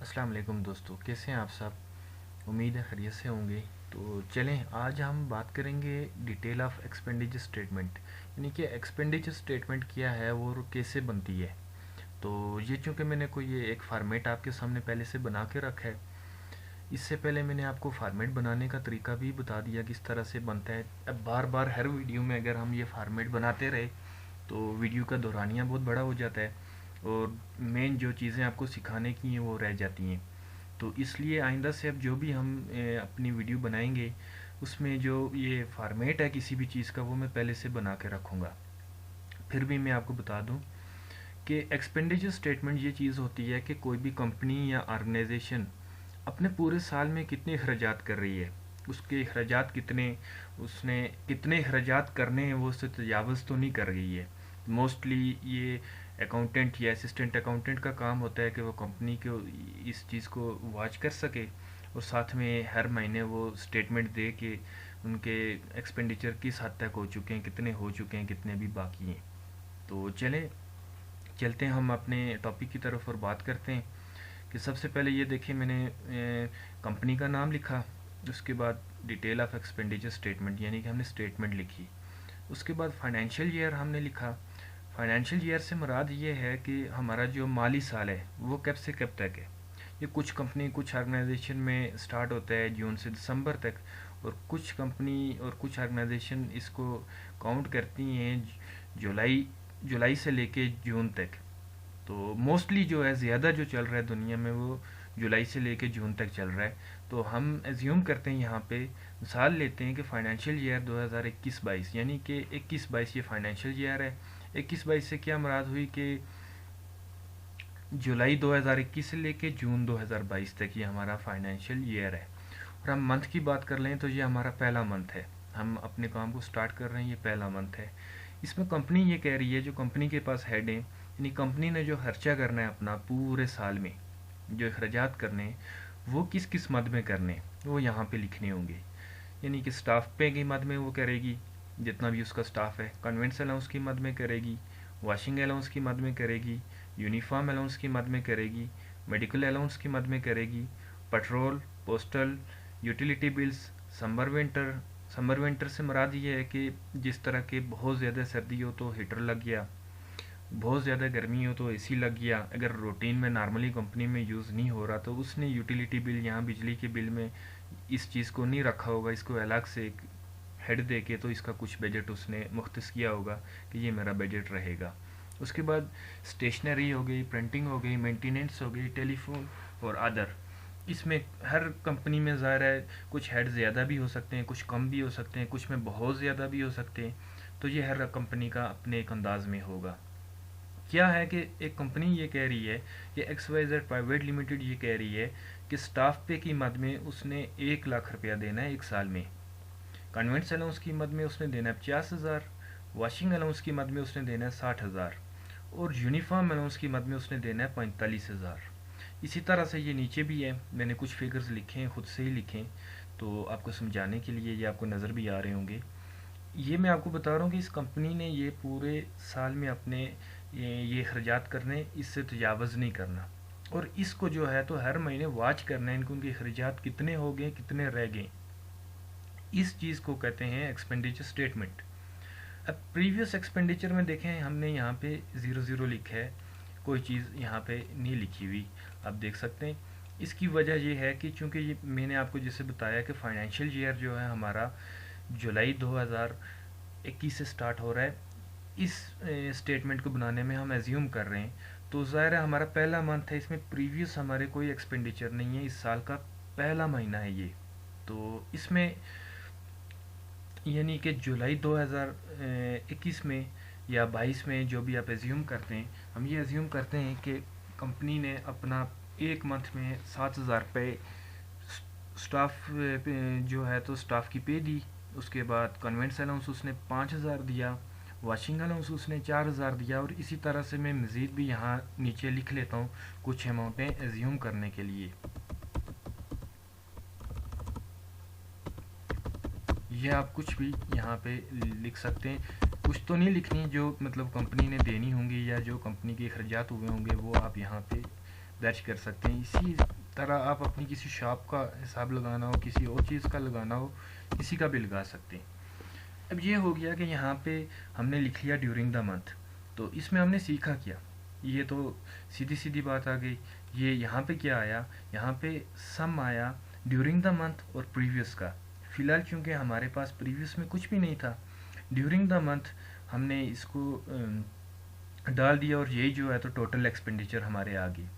अस्सलाम वालेकुम दोस्तों, कैसे हैं आप सब। उम्मीद है खैरियत से होंगे। तो चलें, आज हम बात करेंगे डिटेल ऑफ एक्सपेंडिचर स्टेटमेंट, यानी कि एक्सपेंडिचर स्टेटमेंट क्या है वो और कैसे बनती है। तो ये चूँकि मैंने कोई ये एक फार्मेट आपके सामने पहले से बना के रखा है। इससे पहले मैंने आपको फार्मेट बनाने का तरीका भी बता दिया किस तरह से बनता है। अब बार बार हर वीडियो में अगर हम ये फार्मेट बनाते रहे तो वीडियो का दोहरानिया बहुत बड़ा हो जाता है और मेन जो चीज़ें आपको सिखाने की हैं वो रह जाती हैं। तो इसलिए आइंदा से अब जो भी हम अपनी वीडियो बनाएंगे उसमें जो ये फार्मेट है किसी भी चीज़ का वो मैं पहले से बना के रखूँगा। फिर भी मैं आपको बता दूं कि एक्सपेंडिचर स्टेटमेंट ये चीज़ होती है कि कोई भी कंपनी या ऑर्गेनाइजेशन अपने पूरे साल में कितने अखराजात कर रही है, उसके अखराजात कितने, उसने कितने अखराजात करने हैं, वो उससे तजावज़ तो नहीं कर रही है। मोस्टली ये अकाउंटेंट या असिस्टेंट अकाउंटेंट का काम होता है कि वो कंपनी को इस चीज़ को वॉच कर सके और साथ में हर महीने वो स्टेटमेंट दे कि उनके एक्सपेंडिचर किस हद तक हो चुके हैं, कितने हो चुके हैं, कितने भी बाकी हैं। तो चलें, चलते हैं हम अपने टॉपिक की तरफ और बात करते हैं कि सबसे पहले ये देखिए मैंने कंपनी का नाम लिखा। उसके बाद डिटेल ऑफ एक्सपेंडिचर स्टेटमेंट यानी कि हमने स्टेटमेंट लिखी। उसके बाद फाइनेंशियल ईयर हमने लिखा। फाइनेंशियल ईयर से मुराद ये है कि हमारा जो माली साल है वो कब से कब तक है। ये कुछ कंपनी कुछ ऑर्गेनाइजेशन में स्टार्ट होता है जून से दिसंबर तक, और कुछ कंपनी और कुछ ऑर्गेनाइजेशन इसको काउंट करती हैं जुलाई जुलाई से लेके जून तक। तो मोस्टली जो है ज़्यादा जो चल रहा है दुनिया में वो जुलाई से लेके जून तक चल रहा है। तो हम एज्यूम करते हैं यहाँ पे मिसाल लेते हैं कि फाइनेंशियल ईयर 2021-22 यानी कि 21-22 ये फाइनेंशियल ईयर है। 21-22 से क्या मुराद हुई कि जुलाई 2021 से लेके जून 2022 तक ये हमारा फाइनेंशियल ईयर है। और हम मंथ की बात कर लें तो ये हमारा पहला मंथ है, हम अपने काम को स्टार्ट कर रहे हैं, ये पहला मंथ है। इसमें कंपनी ये कह रही है, जो कंपनी के पास हेड है यानी कंपनी ने जो खर्चा करना है अपना पूरे साल में, जो अखराजात करने हैं वो किस किस मद में करने हैं, वो यहाँ पे लिखने होंगे। यानी कि स्टाफ पे की मद में वो करेगी, जितना भी उसका स्टाफ है। कन्वेंट्स अलाउंस की मद में करेगी, वॉशिंग अलाउंस की मद में करेगी, यूनिफॉर्म अलाउंस की मद में करेगी, मेडिकल अलाउंस की मद में करेगी, petrol, postal, utility bills, summer winter से मुराद ये है कि जिस तरह के बहुत ज़्यादा सर्दी हो तो हीटर लग गया, बहुत ज़्यादा गर्मी हो तो एसी लग गया। अगर रूटीन में नॉर्मली कंपनी में यूज़ नहीं हो रहा तो उसने यूटिलिटी बिल यहाँ बिजली के बिल में इस चीज़ को नहीं रखा होगा, इसको अलग से एक हेड दे के तो इसका कुछ बजट उसने मुख्तस किया होगा कि ये मेरा बजट रहेगा। उसके बाद स्टेशनरी हो गई, प्रिंटिंग हो गई, मेंटेनेंस हो गई, टेलीफोन और अदर। इसमें हर कंपनी में ज़ाहिर है कुछ हेड ज़्यादा भी हो सकते हैं, कुछ कम भी हो सकते हैं, कुछ में बहुत ज़्यादा भी हो सकते हैं। तो ये हर कंपनी का अपने एक अंदाज में होगा। क्या है कि एक कंपनी ये कह रही है कि XYZ प्राइवेट लिमिटेड ये कह रही है कि स्टाफ पे की मद में उसने 1 लाख रुपया देना है एक साल में। कन्वेंट्स अलाउंस की मद में उसने देना है 50,000। वॉशिंग अलाउंस की मद में उसने देना है 60,000। और यूनिफॉर्म अलाउंस की मद में उसने देना है 45,000। इसी तरह से ये नीचे भी है, मैंने कुछ फिगर्स लिखे हैं, खुद से ही लिखे हैं तो आपको समझाने के लिए, ये आपको नज़र भी आ रहे होंगे। ये मैं आपको बता रहा हूँ कि इस कंपनी ने ये पूरे साल में अपने ये अखराजात करने, इससे तजावज़ नहीं करना। और इसको जो है तो हर महीने वॉच करना है इनको, उनके अखराजात कितने हो गए, कितने रह गए। इस चीज़ को कहते हैं एक्सपेंडिचर स्टेटमेंट। अब प्रीवियस एक्सपेंडिचर में देखें हमने यहाँ पे 00 लिखा है, कोई चीज़ यहाँ पे नहीं लिखी हुई, आप देख सकते हैं। इसकी वजह ये है कि चूंकि ये मैंने आपको जैसे बताया कि फाइनेंशियल ईयर जो है हमारा जुलाई 2021 से स्टार्ट हो रहा है। इस स्टेटमेंट को बनाने में हम एज्यूम कर रहे हैं तो ज़ाहिर है हमारा पहला मंथ है, इसमें प्रीवियस हमारे कोई एक्सपेंडिचर नहीं है, इस साल का पहला महीना है ये। तो इसमें यानी कि जुलाई 2021 में या 22 में जो भी आप एज्यूम करते हैं, हम ये एज्यूम करते हैं कि कंपनी ने अपना एक मंथ में 7,000 रुपये स्टाफ जो है तो स्टाफ की पे दी। उसके बाद कन्वेंट्स अलाउंस उसने 5,000 दिया, वॉशिंग अलाउंस उसने 4,000 दिया। और इसी तरह से मैं मज़ीद भी यहाँ नीचे लिख लेता हूँ कुछ अमाउंटें एज्यूम करने के लिए। ये आप कुछ भी यहाँ पे लिख सकते हैं, कुछ तो नहीं लिखनी जो मतलब कंपनी ने देनी होंगी या जो कंपनी के अखराजात हुए होंगे वो आप यहाँ पे दर्ज कर सकते हैं। इसी तरह आप अपनी किसी शॉप का हिसाब लगाना हो, किसी और चीज़ का लगाना हो, किसी का भी लगा सकते हैं। अब ये हो गया कि यहाँ पे हमने लिख लिया ड्यूरिंग द मंथ। तो इसमें हमने सीखा क्या, ये तो सीधी सीधी बात आ गई। ये यहाँ पे क्या आया, यहाँ पे सम आया ड्यूरिंग द मंथ और प्रीवियस का। फिलहाल क्योंकि हमारे पास प्रीवियस में कुछ भी नहीं था, ड्यूरिंग द मंथ हमने इसको डाल दिया और यही जो है तो टोटल एक्सपेंडिचर हमारे आ गई।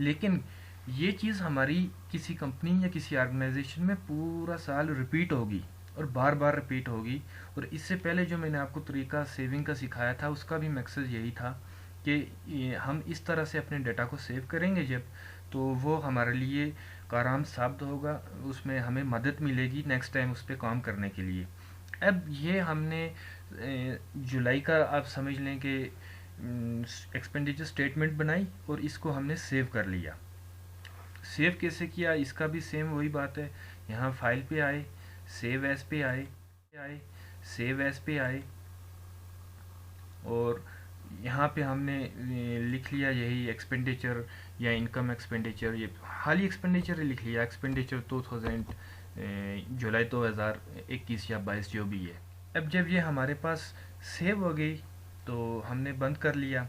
लेकिन ये चीज़ हमारी किसी कंपनी या किसी ऑर्गेनाइजेशन में पूरा साल रिपीट होगी और बार बार रिपीट होगी। और इससे पहले जो मैंने आपको तरीका सेविंग का सिखाया था, उसका भी मकसद यही था कि हम इस तरह से अपने डाटा को सेव करेंगे जब, तो वो हमारे लिए कारआमद साबित होगा, उसमें हमें मदद मिलेगी नेक्स्ट टाइम उस पर काम करने के लिए। अब ये हमने जुलाई का आप समझ लें कि एक्सपेंडिचर स्टेटमेंट बनाई और इसको हमने सेव कर लिया। सेव कैसे किया, इसका भी सेम वही बात है। यहाँ फाइल पे आए, सेव एज पे आए, सेव एज पे आए और यहाँ पे हमने लिख लिया यही एक्सपेंडिचर या इनकम एक्सपेंडिचर, ये हाल ही एक्सपेंडिचर लिख लिया, एक्सपेंडिचर 2000 जुलाई 2021 या 22 जो भी है। अब जब ये हमारे पास सेव हो गई तो हमने बंद कर लिया,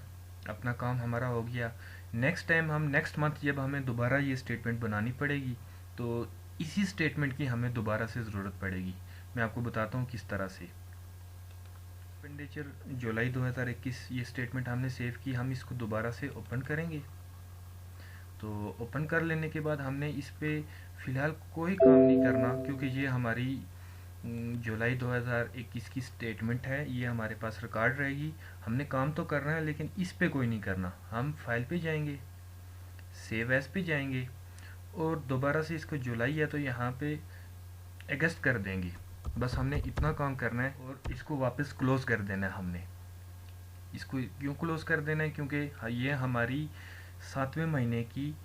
अपना काम हमारा हो गया। नेक्स्ट टाइम हम नेक्स्ट मंथ जब हमें दोबारा ये स्टेटमेंट बनानी पड़ेगी तो इसी स्टेटमेंट की हमें दोबारा से ज़रूरत पड़ेगी। मैं आपको बताता हूँ किस तरह से। एक्सपेंडिचर जुलाई 2021 ये स्टेटमेंट हमने सेव की, हम इसको दोबारा से ओपन करेंगे। तो ओपन कर लेने के बाद हमने इस पे फ़िलहाल कोई काम नहीं करना, क्योंकि ये हमारी जुलाई 2021 की स्टेटमेंट है, ये हमारे पास रिकॉर्ड रहेगी। हमने काम तो करना है लेकिन इस पे कोई नहीं करना। हम फाइल पे जाएंगे, सेव एज पे जाएंगे और दोबारा से इसको जुलाई है तो यहाँ पे अगस्त कर देंगे। बस हमने इतना काम करना है और इसको वापस क्लोज कर देना है। हमने इसको क्यों क्लोज कर देना है, क्योंकि ये हमारी 7वें महीने की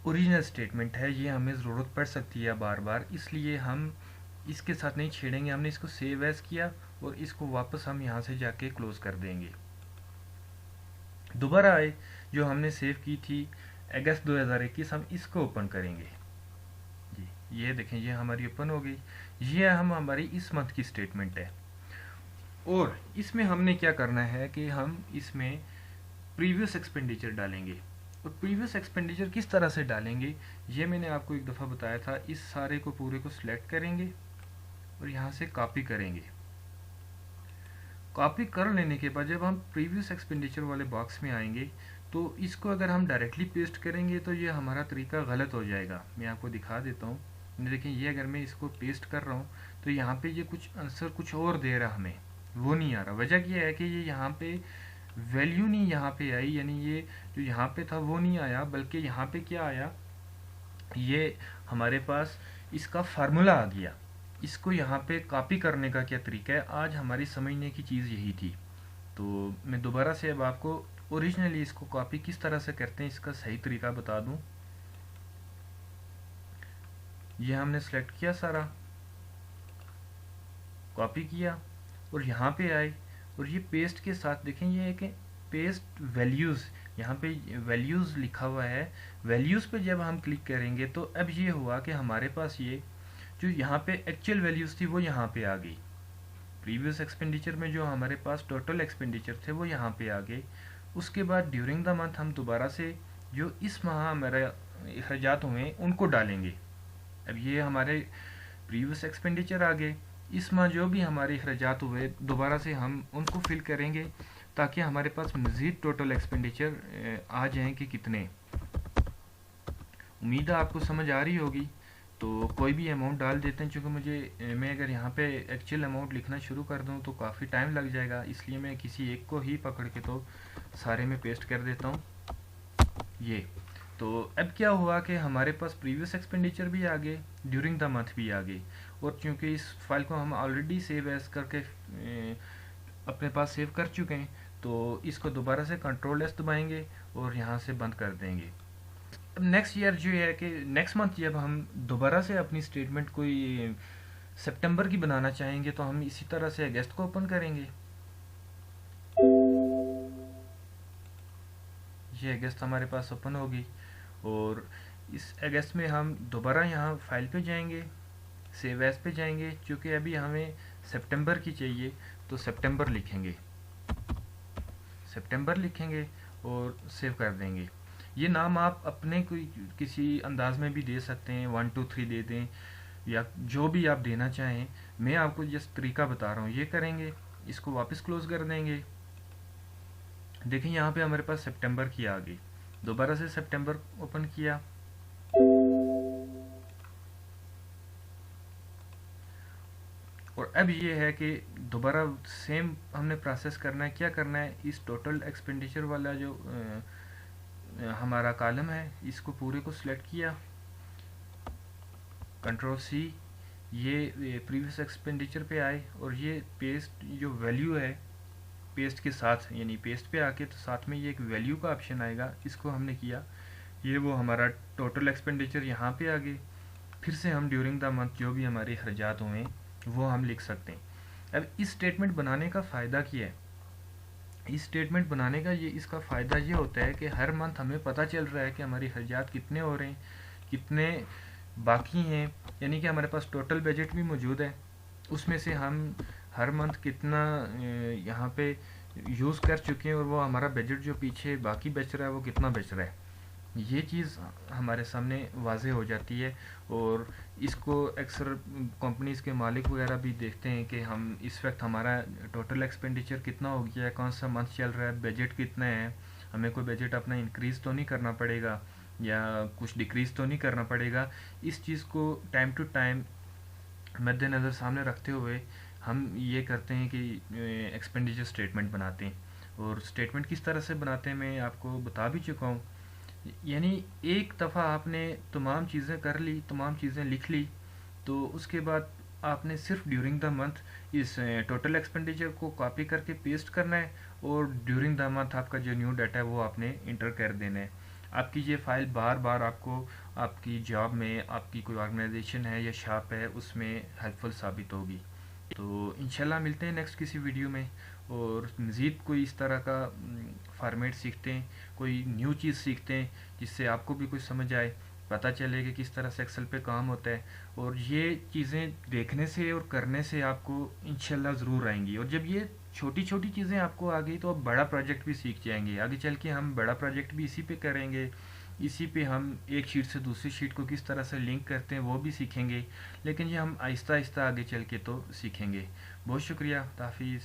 ओरिजिनल स्टेटमेंट है, ये हमें ज़रूरत पड़ सकती है बार बार, इसलिए हम इसके साथ नहीं छेड़ेंगे। हमने इसको सेव एज किया और इसको वापस हम यहाँ से जाके क्लोज कर देंगे। दोबारा आए, जो हमने सेव की थी अगस्त 2021, हम इसको ओपन करेंगे जी। ये देखें, ये हमारी ओपन हो गई। ये हमारी इस मंथ की स्टेटमेंट है और इसमें हमने क्या करना है कि हम इसमें प्रीवियस एक्सपेंडिचर डालेंगे। और प्रीवियस एक्सपेंडिचर किस तरह से डालेंगे, ये मैंने आपको एक दफ़ा बताया था। इस सारे को पूरे को सिलेक्ट करेंगे और यहाँ से कॉपी करेंगे। कॉपी कर लेने के बाद जब हम प्रीवियस एक्सपेंडिचर वाले बॉक्स में आएंगे तो इसको अगर हम डायरेक्टली पेस्ट करेंगे तो ये हमारा तरीका गलत हो जाएगा। मैं आपको दिखा देता हूँ। देखें, ये अगर मैं इसको पेस्ट कर रहा हूँ तो यहाँ पे ये कुछ आंसर कुछ और दे रहा, हमें वो नहीं आ रहा। वजह यह है कि ये यहाँ पे वैल्यू नहीं यहाँ पे आई, यानी ये जो यहाँ पे था वो नहीं आया, बल्कि यहाँ पे क्या आया, ये हमारे पास इसका फार्मूला आ गया। इसको यहाँ पे कॉपी करने का क्या तरीका है, आज हमारी समझने की चीज़ यही थी। तो मैं दोबारा से अब आपको ओरिजिनली इसको कॉपी किस तरह से करते हैं इसका सही तरीका बता दूं। ये हमने सेलेक्ट किया, सारा कॉपी किया और यहाँ पे आए और ये पेस्ट के साथ देखें, ये है कि पेस्ट वैल्यूज़, यहाँ पे वैल्यूज़ लिखा हुआ है। वैल्यूज़ पे जब हम क्लिक करेंगे तो अब ये हुआ कि हमारे पास ये जो यहाँ पे एक्चुअल वैल्यूज़ थी वो यहाँ पे आ गई। प्रीवियस एक्सपेंडिचर में जो हमारे पास टोटल एक्सपेंडिचर थे वो यहाँ पे आ गए। उसके बाद ड्यूरिंग द मंथ हम दोबारा से जो इस माह हमारे अखराजात हुए उनको डालेंगे। अब ये हमारे प्रीवियस एक्सपेंडिचर आ गए, इस माह जो भी हमारे अखराजात हुए दोबारा से हम उनको फिल करेंगे ताकि हमारे पास मज़ीद टोटल एक्सपेंडिचर आ जाएँ कि कितने। उम्मीद है आपको समझ आ रही होगी। तो कोई भी अमाउंट डाल देते हैं, क्योंकि मैं अगर यहाँ पे एक्चुअल अमाउंट लिखना शुरू कर दूँ तो काफ़ी टाइम लग जाएगा, इसलिए मैं किसी एक को ही पकड़ के तो सारे में पेस्ट कर देता हूँ। ये तो अब क्या हुआ कि हमारे पास प्रीवियस एक्सपेंडिचर भी आ गए, ड्यूरिंग द मंथ भी आ गए। और चूँकि इस फाइल को हम ऑलरेडी सेव एज करके अपने पास सेव कर चुके हैं तो इसको दोबारा से कंट्रोल एस दबाएंगे और यहाँ से बंद कर देंगे। अब नेक्स्ट ईयर जो है कि नेक्स्ट मंथ जब हम दोबारा से अपनी स्टेटमेंट कोई सितंबर की बनाना चाहेंगे तो हम इसी तरह से अगस्त को ओपन करेंगे। ये अगस्त हमारे पास ओपन होगी और इस अगस्त में हम दोबारा यहाँ फाइल पे जाएंगे, सेव एज पे जाएंगे, क्योंकि अभी हमें सितंबर की चाहिए तो सितंबर लिखेंगे, सितंबर लिखेंगे और सेव कर देंगे। ये नाम आप अपने कोई किसी अंदाज में भी दे सकते हैं, 1 2 3 दे दें या जो भी आप देना चाहें। मैं आपको जिस तरीका बता रहा हूँ ये करेंगे, इसको वापस क्लोज कर देंगे। देखिए यहाँ पे हमारे पास सितंबर की आ गई, दोबारा से सितंबर ओपन किया, और अब ये है कि दोबारा सेम हमने प्रोसेस करना है। क्या करना है, इस टोटल एक्सपेंडिचर वाला जो हमारा कॉलम है इसको पूरे को सिलेक्ट किया, कंट्रोल सी, ये प्रीवियस एक्सपेंडिचर पे आए और ये पेस्ट जो वैल्यू है पेस्ट के साथ, यानी पेस्ट पे आके तो साथ में ये एक वैल्यू का ऑप्शन आएगा, इसको हमने किया, ये वो हमारा टोटल एक्सपेंडिचर यहाँ पे आ गए। फिर से हम ड्यूरिंग द मंथ जो भी हमारे खर्चात हुए वो हम लिख सकते हैं। अब इस स्टेटमेंट बनाने का फ़ायदा क्या है, इस स्टेटमेंट बनाने का इसका फ़ायदा ये होता है कि हर मंथ हमें पता चल रहा है कि हमारी खर्चात कितने हो रहे हैं, कितने बाकी हैं, यानी कि हमारे पास टोटल बजट भी मौजूद है, उसमें से हम हर मंथ कितना यहाँ पे यूज़ कर चुके हैं और वो हमारा बजट जो पीछे बाकी बच रहा है वो कितना बच रहा है, ये चीज़ हमारे सामने वाज़े हो जाती है। और इसको अक्सर कंपनीज़ के मालिक वगैरह भी देखते हैं कि हम इस वक्त हमारा टोटल एक्सपेंडिचर कितना हो गया है, कौन सा मंथ चल रहा है, बजट कितना है, हमें कोई बजट अपना इंक्रीज़ तो नहीं करना पड़ेगा या कुछ डिक्रीज़ तो नहीं करना पड़ेगा। इस चीज़ को टाइम टू टाइम मद्देनज़र सामने रखते हुए हम ये करते हैं कि एक्सपेंडिचर स्टेटमेंट बनाते हैं। और स्टेटमेंट किस तरह से बनाते हैं मैं आपको बता भी चुका हूँ, यानी एक दफ़ा आपने तमाम चीज़ें कर ली, तमाम चीज़ें लिख ली, तो उसके बाद आपने सिर्फ ड्यूरिंग द मंथ इस टोटल एक्सपेंडिचर को कॉपी करके पेस्ट करना है और ड्यूरिंग द मंथ आपका जो न्यू डाटा है वो आपने इंटर कर देना है। आपकी ये फाइल बार बार आपको आपकी जॉब में, आपकी कोई ऑर्गेनाइजेशन है या शॉप है उसमें हेल्पफुल साबित होगी। तो इंशाल्लाह मिलते हैं नेक्स्ट किसी वीडियो में, और मज़ीद कोई इस तरह का फॉर्मेट सीखते हैं, कोई न्यू चीज़ सीखते हैं जिससे आपको भी कुछ समझ आए, पता चले कि किस तरह से एक्सेल पे काम होता है। और ये चीज़ें देखने से और करने से आपको इंशाल्लाह ज़रूर आएंगी, और जब ये छोटी छोटी चीज़ें आपको आ गई तो आप बड़ा प्रोजेक्ट भी सीख जाएंगे। आगे चल के हम बड़ा प्रोजेक्ट भी इसी पे करेंगे, इसी पे हम एक शीट से दूसरी शीट को किस तरह से लिंक करते हैं वो भी सीखेंगे, लेकिन ये हम आहिस्ता आहिस्ता आगे चल के तो सीखेंगे। बहुत शुक्रिया, ताफ़ीज़।